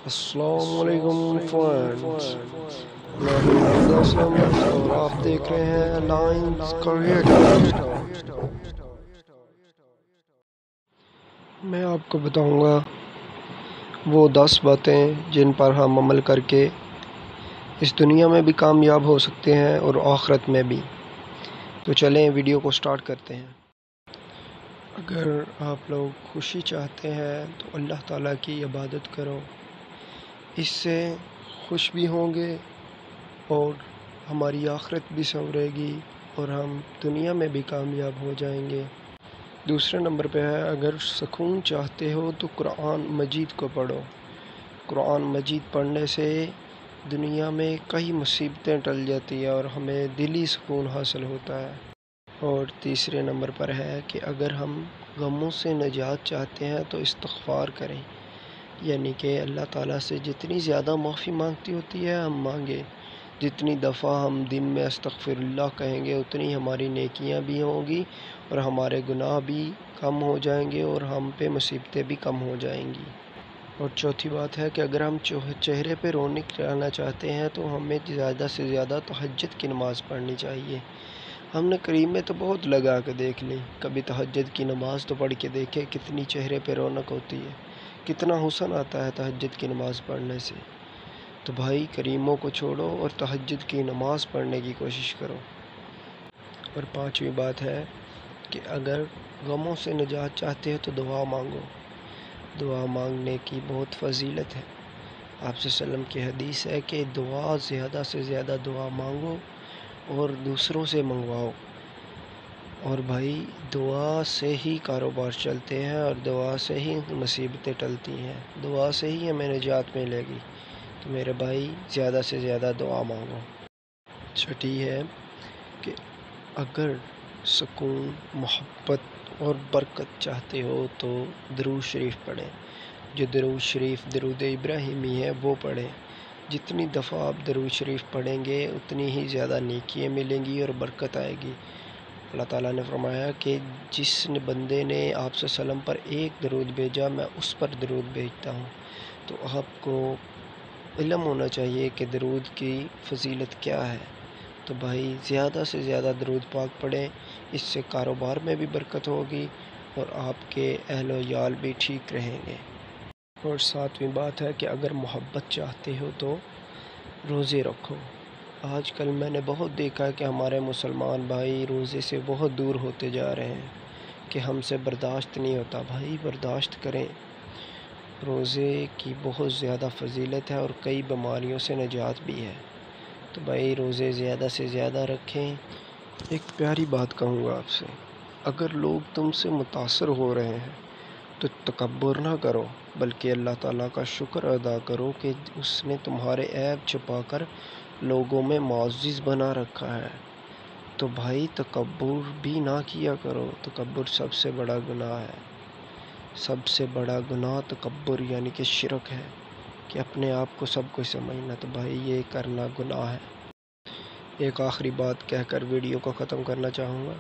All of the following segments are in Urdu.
السلام علیکم فرینڈز، میں ہوں حمزہ اسلم اور آپ دیکھ رہے ہیں لائنز کریٹر۔ میں آپ کو بتاؤں گا وہ 10 باتیں جن پر ہم عمل کر کے اس دنیا میں بھی کامیاب ہو سکتے ہیں اور آخرت میں بھی۔ تو چلیں ویڈیو کو سٹارٹ کرتے ہیں۔ اگر آپ لوگ خوشی چاہتے ہیں تو اللہ تعالیٰ کی عبادت کرو، اس سے خوش بھی ہوں گے اور ہماری آخرت بھی سنورے گی اور ہم دنیا میں بھی کامیاب ہو جائیں گے۔ دوسرے نمبر پہ ہے، اگر سکون چاہتے ہو تو قرآن مجید کو پڑھو۔ قرآن مجید پڑھنے سے دنیا میں کئی مصیبتیں ٹل جاتی ہیں اور ہمیں دلی سکون حاصل ہوتا ہے۔ اور تیسرے نمبر پر ہے کہ اگر ہم غموں سے نجات چاہتے ہیں تو استغفار کریں، یعنی کہ اللہ تعالیٰ سے جتنی زیادہ معافی مانگتی ہوتی ہے ہم مانگیں۔ جتنی دفعہ ہم دن میں استغفر اللہ کہیں گے اتنی ہماری نیکیاں بھی ہوں گی اور ہمارے گناہ بھی کم ہو جائیں گے اور ہم پہ مصیبتیں بھی کم ہو جائیں گی۔ اور چوتھی بات ہے کہ اگر ہم چہرے پہ رونق لانا چاہتے ہیں تو ہمیں زیادہ سے زیادہ تہجد کی نماز پڑھنی چاہیے۔ ہم نے کریم میں تو بہت لگا کے دیکھ لی، کبھی تہجد کی نماز تو پڑھ کے دیکھے کتنی چہرے پہ رونق ہوتی ہے، کتنا حسن آتا ہے تہجد کی نماز پڑھنے سے۔ تو بھائی کریموں کو چھوڑو اور تہجد کی نماز پڑھنے کی کوشش کرو۔ اور پانچویں بات ہے کہ اگر غموں سے نجات چاہتے ہو تو دعا مانگو۔ دعا مانگنے کی بہت فضیلت ہے۔ آپ صلی اللہ علیہ وسلم کی حدیث ہے کہ دعا زیادہ سے زیادہ دعا مانگو اور دوسروں سے منگواؤ۔ اور بھائی دعا سے ہی کاروبار چلتے ہیں اور دعا سے ہی مصیبتیں ٹلتی ہیں، دعا سے ہی ہمیں نجات ملے گی۔ تو میرے بھائی زیادہ سے زیادہ دعا مانگو۔ چھٹی ہے کہ اگر سکون، محبت اور برکت چاہتے ہو تو درود شریف پڑھیں۔ جو درود شریف درود ابراہیمی ہے وہ پڑھیں۔ جتنی دفعہ آپ درود شریف پڑھیں گے اتنی ہی زیادہ نیکیاں ملیں گی اور برکت آئے گی۔ اللہ تعالیٰ نے فرمایا کہ جس بندے نے آپ صلی اللہ علیہ وسلم پر ایک درود بھیجا میں اس پر درود بھیجتا ہوں۔ تو آپ کو علم ہونا چاہیے کہ درود کی فضیلت کیا ہے۔ تو بھائی زیادہ سے زیادہ درود پاک پڑھیں، اس سے کاروبار میں بھی برکت ہوگی اور آپ کے اہل و عیال بھی ٹھیک رہیں گے۔ اور ساتویں بات ہے کہ اگر محبت چاہتے ہو تو روزے رکھو۔ آج کل میں نے بہت دیکھا ہے کہ ہمارے مسلمان بھائی روزے سے بہت دور ہوتے جا رہے ہیں کہ ہم سے برداشت نہیں ہوتا۔ بھائی برداشت کریں، روزے کی بہت زیادہ فضیلت ہے اور کئی بیماریوں سے نجات بھی ہے۔ تو بھائی روزے زیادہ سے زیادہ رکھیں۔ ایک پیاری بات کہوں گا آپ سے، اگر لوگ تم سے متاثر ہو رہے ہیں تو تکبر نہ کرو بلکہ اللہ تعالیٰ کا شکر ادا کرو کہ اس نے تمہارے عیب چھپا کر لوگوں میں معزز بنا رکھا ہے۔ تو بھائی تکبر بھی نہ کیا کرو، تکبر سب سے بڑا گناہ ہے۔ سب سے بڑا گناہ تکبر یعنی کہ شرک ہے کہ اپنے آپ کو سب کچھ سمجھنا، تو بھائی یہ کرنا گناہ ہے۔ ایک آخری بات کہہ کر ویڈیو کو ختم کرنا چاہوں گا،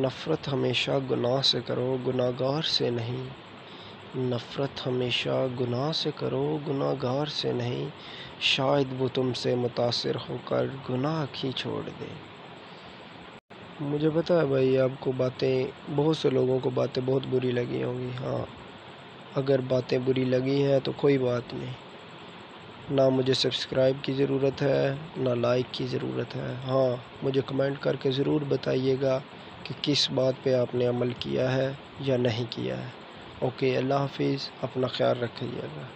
نفرت ہمیشہ گناہ سے کرو، گناہ گار سے نہیں۔ نفرت ہمیشہ گناہ سے کرو، گناہ گار سے نہیں، شاید وہ تم سے متاثر ہو کر گناہ ہی چھوڑ دے۔ مجھے پتا ہے بھائی آپ کو بہت سے لوگوں کو باتیں بہت بری لگی ہوں گی۔ ہاں اگر باتیں بری لگی ہیں تو کوئی بات نہیں، نہ مجھے سبسکرائب کی ضرورت ہے نہ لائک کی ضرورت ہے۔ ہاں مجھے کمنٹ کر کے ضرور بتائیے گا کہ کس بات پہ آپ نے عمل کیا ہے یا نہیں کیا ہے۔ اوکے، اللہ حافظ، اپنا خیال رکھیے گا۔